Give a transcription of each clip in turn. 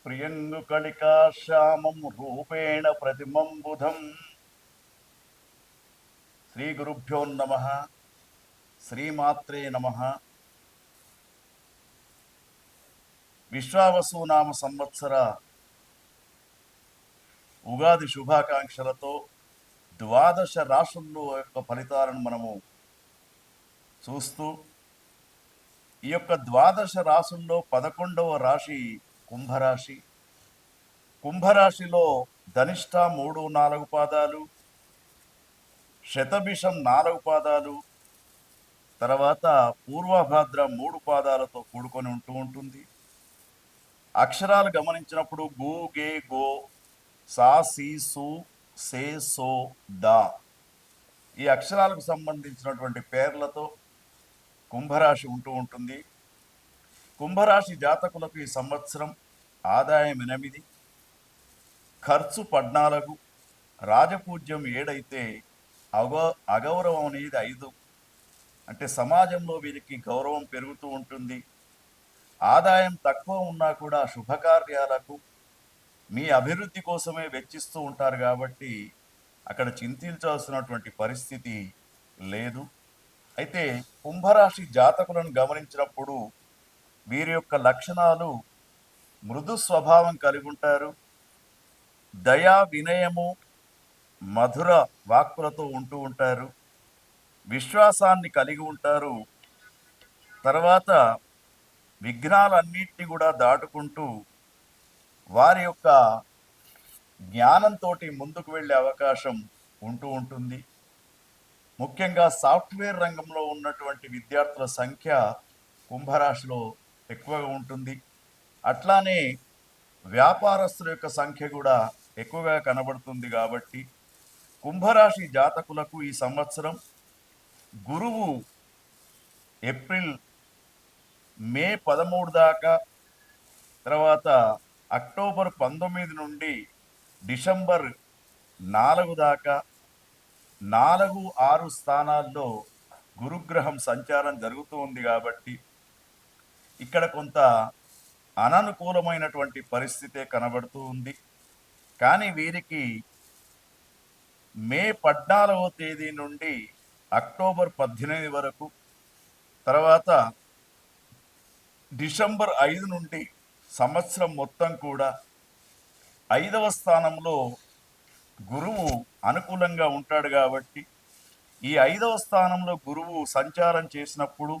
ప్రియంగుకళికా శ్యామం రూపేణ ప్రతిమం బుధం. శ్రీ గురుభ్యో నమ. శ్రీమాత్రే నమ. విశ్వావసునామ సంవత్సర ఉగాది శుభాకాంక్షలతో ద్వాదశ రాశుల్లో యొక్క ఫలితాలను మనము చూస్తూ, ఈ యొక్క ద్వాదశ రాశుల్లో 11వ రాశి కుంభరాశి. కుంభరాశిలో ధనిష్ట 3-4 పాదాలు, శతభిషం 4 పాదాలు, తర్వాత పూర్వభాద్ర 3 పాదాలతో కూడుకొని ఉంటుంది. అక్షరాలు గమనించినప్పుడు గు, గే, గో, సా, సి, సు, సే, సో, దా ఈ అక్షరాలకు సంబంధించినటువంటి పేర్లతో కుంభరాశి ఉంటుంది. కుంభరాశి జాతకులకు ఈ సంవత్సరం ఆదాయం 8, ఖర్చు 14, రాజపూజ్యం 7 అయితే అగౌరవం అనేది 5. అంటే సమాజంలో వీరికి గౌరవం పెరుగుతూ ఉంటుంది. ఆదాయం తక్కువ ఉన్నా కూడా శుభకార్యాలకు మీ అభివృద్ధి కోసమే వెచ్చిస్తూ ఉంటారు కాబట్టి అక్కడ చింతించాల్సినటువంటి పరిస్థితి లేదు. అయితే కుంభరాశి జాతకులను గమనించినప్పుడు వీరి యొక్క లక్షణాలు మృదు స్వభావం కలిగి ఉంటారు. దయా, వినయము, మధుర వాక్కులతో ఉంటారు. విశ్వాసాన్ని కలిగి ఉంటారు. తర్వాత విఘ్నాలన్నింటినీ కూడా దాటుకుంటూ వారి యొక్క జ్ఞానంతో ముందుకు వెళ్ళే అవకాశం ఉంటుంది. ముఖ్యంగా సాఫ్ట్వేర్ రంగంలో ఉన్నటువంటి విద్యార్థుల సంఖ్య కుంభరాశిలో ఎక్కువగా ఉంటుంది. అట్లానే వ్యాపారస్తుల యొక్క సంఖ్య కూడా ఎక్కువగా కనబడుతుంది. కాబట్టి కుంభరాశి జాతకులకు ఈ సంవత్సరం గురువు ఏప్రిల్ మే 13 దాకా, తర్వాత అక్టోబర్ 19 నుండి డిసెంబర్ 4 దాకా 4-6 స్థానాల్లో గురుగ్రహం సంచారం జరుగుతూ ఉంది. కాబట్టి ఇక్కడ కొంత అననుకూలమైనటువంటి పరిస్థితే కనబడుతూ ఉంది. కానీ వీరికి మే 14వ తేదీ నుండి అక్టోబర్ 18 వరకు, తర్వాత డిసెంబర్ 5 నుండి సంవత్సరం మొత్తం కూడా 5వ స్థానంలో గురువు అనుకూలంగా ఉంటాడు. కాబట్టి ఈ 5వ స్థానంలో గురువు సంచారం చేసినప్పుడు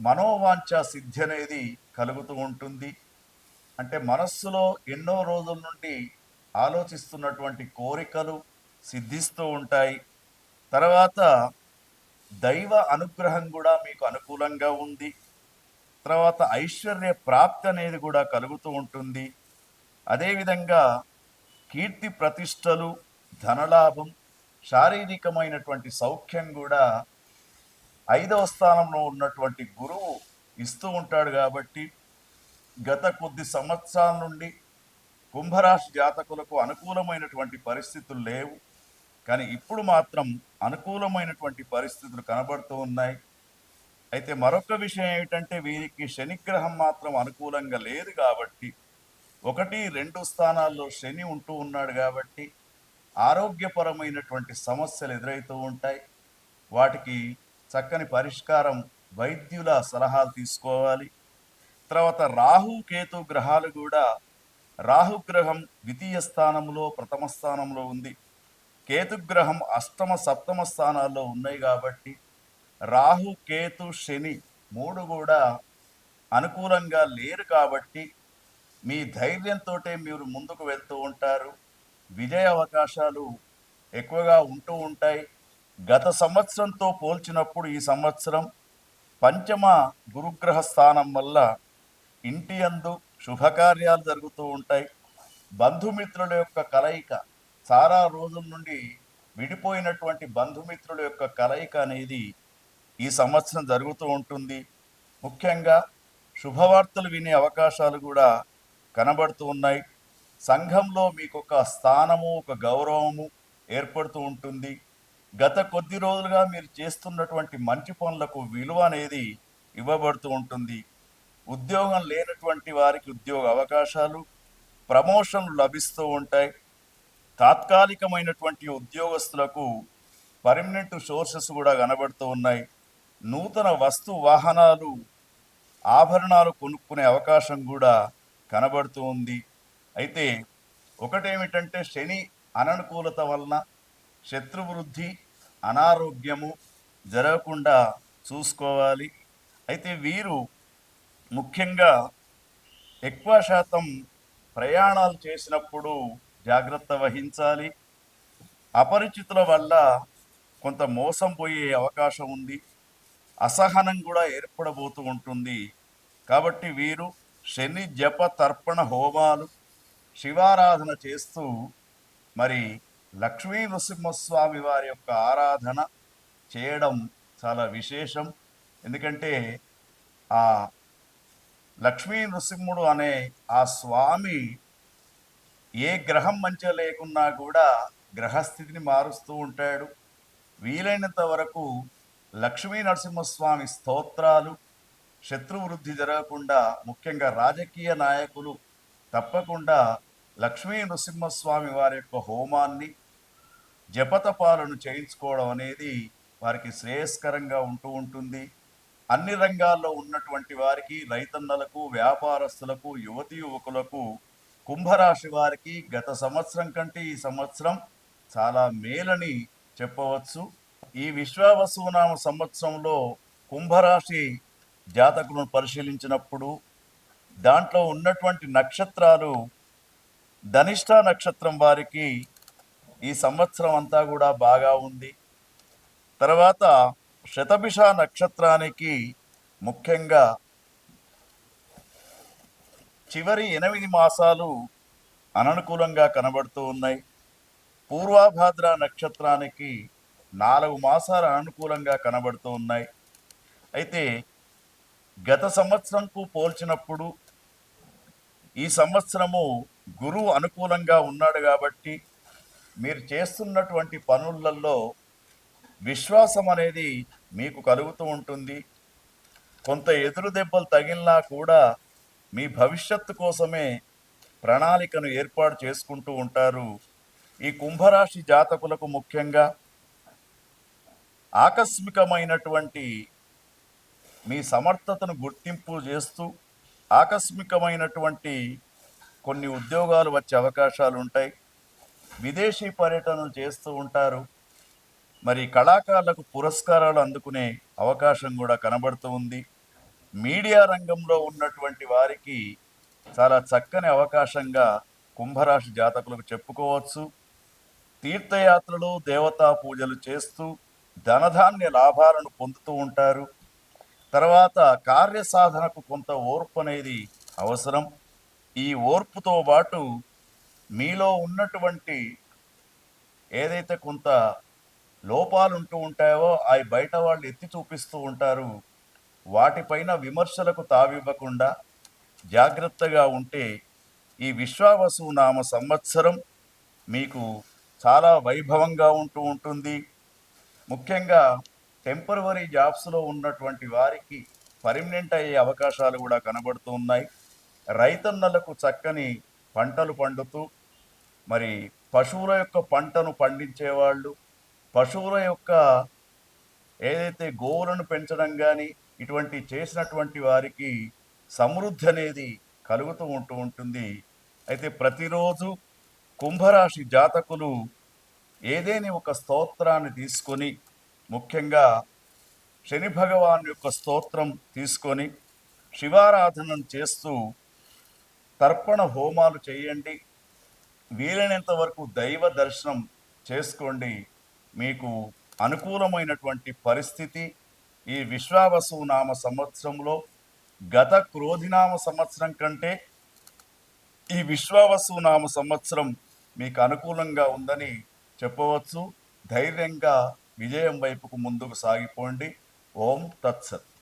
మనోవాంఛ సిద్ధి అనేది కలుగుతూ ఉంటుంది. అంటే మనస్సులో ఎన్నో రోజుల నుండి ఆలోచిస్తున్నటువంటి కోరికలు సిద్ధిస్తూ ఉంటాయి. తర్వాత దైవ అనుగ్రహం కూడా మీకు అనుకూలంగా ఉంది. తర్వాత ఐశ్వర్య ప్రాప్తి అనేది కూడా కలుగుతూ ఉంటుంది. అదేవిధంగా కీర్తి ప్రతిష్టలు, ధనలాభం, శారీరకమైనటువంటి సౌఖ్యం కూడా 5వ స్థానంలో ఉన్నటువంటి గురువు ఇస్తూ ఉంటాడు. కాబట్టి గత కొద్ది సంవత్సరాల నుండి కుంభరాశి జాతకులకు అనుకూలమైనటువంటి పరిస్థితులు లేవు. కానీ ఇప్పుడు మాత్రం అనుకూలమైనటువంటి పరిస్థితులు కనబడుతూ ఉన్నాయి. అయితే మరొక విషయం ఏమిటంటే వీరికి శనిగ్రహం మాత్రం అనుకూలంగా లేదు. కాబట్టి 1-2 స్థానాల్లో శని ఉన్నాడు. కాబట్టి ఆరోగ్యపరమైనటువంటి సమస్యలు ఎదురవుతూ ఉంటాయి. వాటికి చక్కని పరిష్కారం వైద్యుల సలహాలు తీసుకోవాలి. తర్వాత రాహు, కేతు గ్రహాలు కూడా, రాహుగ్రహం 2వ స్థానంలో, ప్రథమ స్థానంలో ఉంది. కేతుగ్రహం 8మ, 7మ స్థానాల్లో ఉన్నాయి. కాబట్టి రాహు, కేతు, శని 3 కూడా అనుకూలంగా లేరు. కాబట్టి మీ ధైర్యంతో మీరు ముందుకు వెళ్తూ ఉంటారు. విజయ అవకాశాలు ఎక్కువగా ఉంటాయి. గత సంవత్సరంతో పోల్చినప్పుడు ఈ సంవత్సరం పంచమ గురుగ్రహ స్థానం వల్ల ఇంటి యందు శుభకార్యాలు జరుగుతూ ఉంటాయి. బంధుమిత్రుల యొక్క కలయిక, చాలా రోజుల నుండి విడిపోయినటువంటి బంధుమిత్రుల యొక్క కలయిక అనేది ఈ సంవత్సరం జరుగుతూ ఉంటుంది. ముఖ్యంగా శుభవార్తలు వినే అవకాశాలు కూడా కనబడుతూ ఉన్నాయి. సంఘంలో మీకు ఒక స్థానము, ఒక గౌరవము ఏర్పడుతూ ఉంటుంది. గత కొద్ది రోజులుగా మీరు చేస్తున్నటువంటి మంచి పనులకు విలువ అనేది ఇవ్వబడుతూ ఉంటుంది. ఉద్యోగం లేనటువంటి వారికి ఉద్యోగ అవకాశాలు, ప్రమోషన్లు లభిస్తూ ఉంటాయి. తాత్కాలికమైనటువంటి ఉద్యోగస్తులకు పర్మనెంట్ సోర్సెస్ కూడా కనబడుతూ ఉన్నాయి. నూతన వస్తు వాహనాలు ఆభరణాలు కొనుక్కునే అవకాశం కూడా కనబడుతూ ఉంది. అయితే ఒకటేమిటంటే శని అననుకూలత వలన శత్రువృద్ధి అనారోగ్యము జరగకుండా చూసుకోవాలి. అయితే వీరు ముఖ్యంగా ఎక్కువ శాతం ప్రయాణాలు చేసినప్పుడు జాగ్రత్త వహించాలి. అపరిచితుల వల్ల కొంత మోసం పోయే అవకాశం ఉంది. అసహనం కూడా ఏర్పడబోతూ ఉంటుంది. కాబట్టి వీరు శని జప తర్పణ హోమాలు శివారాధన చేస్తూ మరి లక్ష్మీ నృసింహస్వామి వారి యొక్క ఆరాధన చేయడం చాలా విశేషం. ఎందుకంటే ఆ లక్ష్మీ నృసింహుడు అనే ఆ స్వామి ఏ గ్రహం మంచిగా లేకున్నా కూడా గ్రహస్థితిని మారుస్తూ ఉంటాడు. వీలైనంత వరకు లక్ష్మీ నరసింహస్వామి స్తోత్రాలు శత్రువృద్ధి జరగకుండా ముఖ్యంగా రాజకీయ నాయకులు తప్పకుండా లక్ష్మీ నృసింహస్వామి వారి యొక్క హోమాన్ని జపతపాలను చేయించుకోవడం అనేది వారికి శ్రేయస్కరంగా ఉంటూ ఉంటుంది. అన్ని రంగాల్లో ఉన్నటువంటి వారికి, రైతన్నలకు, వ్యాపారస్తులకు, యువతీ యువకులకు, కుంభరాశి వారికి గత సంవత్సరం కంటే ఈ సంవత్సరం చాలా మేలని చెప్పవచ్చు. ఈ విశ్వావసునామ సంవత్సరంలో కుంభరాశి జాతకులను పరిశీలించినప్పుడు దాంట్లో ఉన్నటువంటి నక్షత్రాలు ధనిష్ట నక్షత్రం వారికి ఈ సంవత్సరం అంతా కూడా బాగా ఉంది. తర్వాత శతభిష నక్షత్రానికి ముఖ్యంగా చివరి 8 మాసాలు అననుకూలంగా కనబడుతూ ఉన్నాయి. పూర్వభాద్ర నక్షత్రానికి 4 మాసాలు అనుకూలంగా కనబడుతూ ఉన్నాయి. అయితే గత సంవత్సరంకు పోల్చినప్పుడు ఈ సంవత్సరము గురువు అనుకూలంగా ఉన్నాడు కాబట్టి మీరు చేస్తున్నటువంటి పనులలో విశ్వాసం అనేది మీకు కలుగుతూ ఉంటుంది. కొంత ఎదురు దెబ్బలు తగిలినా కూడా మీ భవిష్యత్తు కోసమే ప్రణాళికను ఏర్పాటు చేసుకుంటూ ఉంటారు. ఈ కుంభరాశి జాతకులకు ముఖ్యంగా ఆకస్మికమైనటువంటి మీ సమర్థతను గుర్తింపు చేస్తూ ఆకస్మికమైనటువంటి కొన్ని ఉద్యోగాలు వచ్చే అవకాశాలు ఉంటాయి. విదేశీ పర్యటనలు చేస్తూ ఉంటారు. మరి కళాకారులకు పురస్కారాలు అందుకునే అవకాశం కూడా కనబడుతూ ఉంది. మీడియా రంగంలో ఉన్నటువంటి వారికి చాలా చక్కని అవకాశంగా కుంభరాశి జాతకులకు చెప్పుకోవచ్చు. తీర్థయాత్రలు, దేవతా పూజలు చేస్తూ ధనధాన్య లాభాలను పొందుతూ ఉంటారు. తర్వాత కార్యసాధనకు కొంత ఓర్పు అనేది అవసరం. ఈ ఓర్పుతో పాటు మీలో ఉన్నటువంటి ఏదైతే కొంత లోపాలు ఉంటూ ఉంటాయో అవి బయట వాళ్ళు ఎత్తి చూపిస్తూ ఉంటారు. వాటిపైన విమర్శలకు తావివ్వకుండా జాగ్రత్తగా ఉంటే ఈ విశ్వావసు నామ సంవత్సరం మీకు చాలా వైభవంగా ఉంటూ ఉంటుంది. ముఖ్యంగా టెంపరవరీ జాబ్స్లో ఉన్నటువంటి వారికి పర్మనెంట్ అయ్యే అవకాశాలు కూడా కనబడుతూ ఉన్నాయి. రైతన్నలకు చక్కని పంటలు పండుతూ మరి పశువుల యొక్క పంటను పండించేవాళ్ళు, పశువుల యొక్క ఏదైతే గోవులను పెంచడం కానీ ఇటువంటి చేసినటువంటి వారికి సమృద్ధి అనేది కలుగుతూ ఉంటుంది. అయితే ప్రతిరోజు కుంభరాశి జాతకులు ఏదేని ఒక స్తోత్రాన్ని తీసుకొని ముఖ్యంగా శని భగవాన్ యొక్క స్తోత్రం తీసుకొని శివారాధనను చేస్తూ తర్పణ హోమాలు చేయండి. వీలైనంత వరకు దైవ దర్శనం చేసుకోండి. మీకు అనుకూలమైనటువంటి పరిస్థితి ఈ విశ్వావసు నామ సంవత్సరంలో గత క్రోధినామ సంవత్సరం కంటే ఈ విశ్వావసు నామ సంవత్సరం మీకు అనుకూలంగా ఉందని చెప్పవచ్చు. ధైర్యంగా విజయం వైపుకు ముందుకు సాగిపోండి. ఓం తత్సత్.